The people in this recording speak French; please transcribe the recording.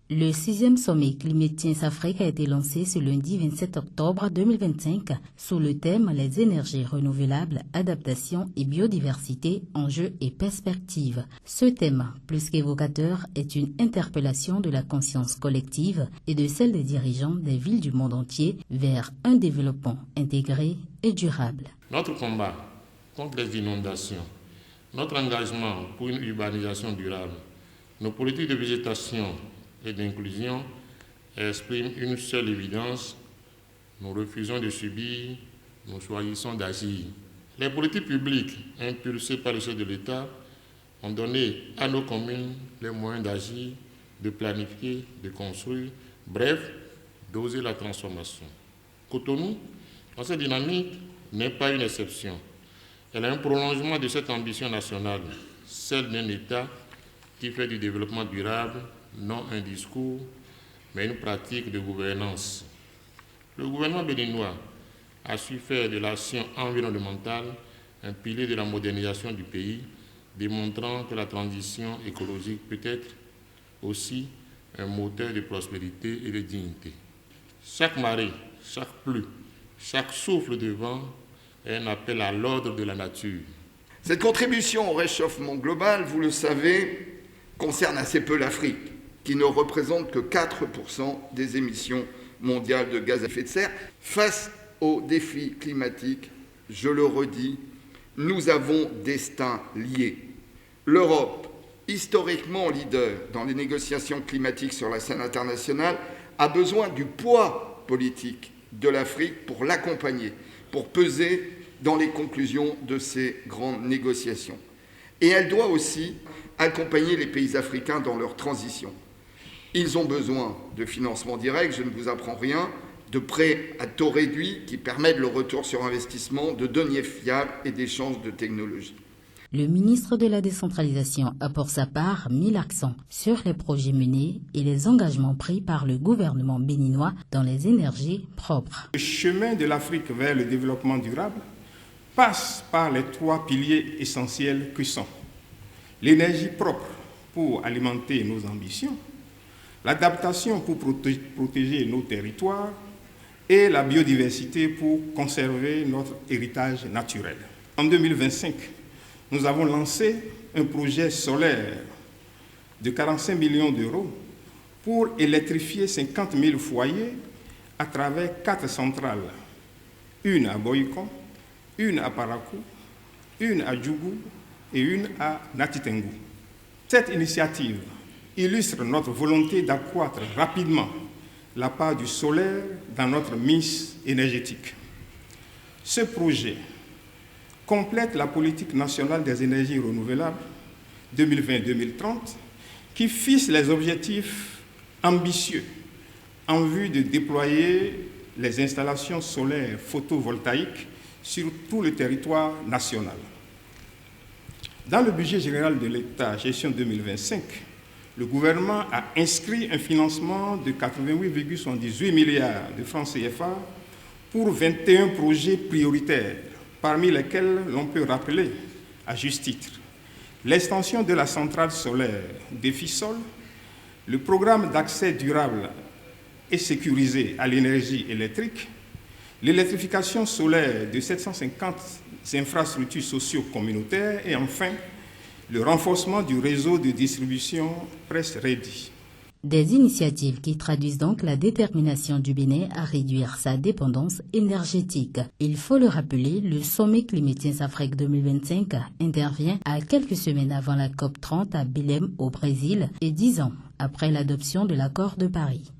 Le 6e sommet Climétiens Afrique a été lancé ce lundi 27 octobre 2025 sous le thème Les énergies renouvelables, adaptation et biodiversité, enjeux et perspectives. Ce thème, plus qu'évocateur, est une interpellation de la conscience collective et de celle des dirigeants des villes du monde entier vers un développement intégré et durable. Notre combat contre les inondations, notre engagement pour une urbanisation durable, nos politiques de végétation et d'inclusion expriment une seule évidence: nous refusons de subir, nous choisissons d'agir. Les politiques publiques impulsées par le chef de l'État ont donné à nos communes les moyens d'agir, de planifier, de construire, bref, d'oser la transformation. Cotonou, dans cette dynamique, n'est pas une exception. Elle est un prolongement de cette ambition nationale, celle d'un État qui fait du développement durable non un discours, mais une pratique de gouvernance. Le gouvernement béninois a su faire de l'action environnementale un pilier de la modernisation du pays, démontrant que la transition écologique peut être aussi un moteur de prospérité et de dignité. Chaque marée, chaque pluie, chaque souffle de vent est un appel à l'ordre de la nature. Cette contribution au réchauffement global, vous le savez, concerne assez peu l'Afrique, qui ne représente que 4% des émissions mondiales de gaz à effet de serre. Face aux défis climatiques, je le redis, nous avons destins liés. L'Europe, historiquement leader dans les négociations climatiques sur la scène internationale, a besoin du poids politique de l'Afrique pour l'accompagner, pour peser dans les conclusions de ces grandes négociations. Et elle doit aussi accompagner les pays africains dans leur transition. Ils ont besoin de financement direct, je ne vous apprends rien, de prêts à taux réduits qui permettent le retour sur investissement, de deniers fiables et d'échanges de technologies. Le ministre de la Décentralisation a pour sa part mis l'accent sur les projets menés et les engagements pris par le gouvernement béninois dans les énergies propres. Le chemin de l'Afrique vers le développement durable passe par les 3 piliers essentiels que sont l'énergie propre pour alimenter nos ambitions, l'adaptation pour protéger nos territoires et la biodiversité pour conserver notre héritage naturel. En 2025, nous avons lancé un projet solaire de 45 millions d'euros pour électrifier 50 000 foyers à travers 4 centrales, une à Boycon, une à Parakou, une à Djougou et une à Natitengu. Cette initiative illustre notre volonté d'accroître rapidement la part du solaire dans notre mix énergétique. Ce projet complète la politique nationale des énergies renouvelables 2020-2030 qui fixe les objectifs ambitieux en vue de déployer les installations solaires photovoltaïques sur tout le territoire national. Dans le budget général de l'État, gestion 2025, le gouvernement a inscrit un financement de 88,78 milliards de francs CFA pour 21 projets prioritaires, parmi lesquels l'on peut rappeler, à juste titre, l'extension de la centrale solaire d'Efisol, le programme d'accès durable et sécurisé à l'énergie électrique, l'électrification solaire de 750 infrastructures socio-communautaires et enfin le renforcement du réseau de distribution Presse Ready. Des initiatives qui traduisent donc la détermination du Bénin à réduire sa dépendance énergétique. Il faut le rappeler, le sommet Climétiens Afrique 2025 intervient à quelques semaines avant la COP30 à Belém au Brésil et 10 ans après l'adoption de l'accord de Paris.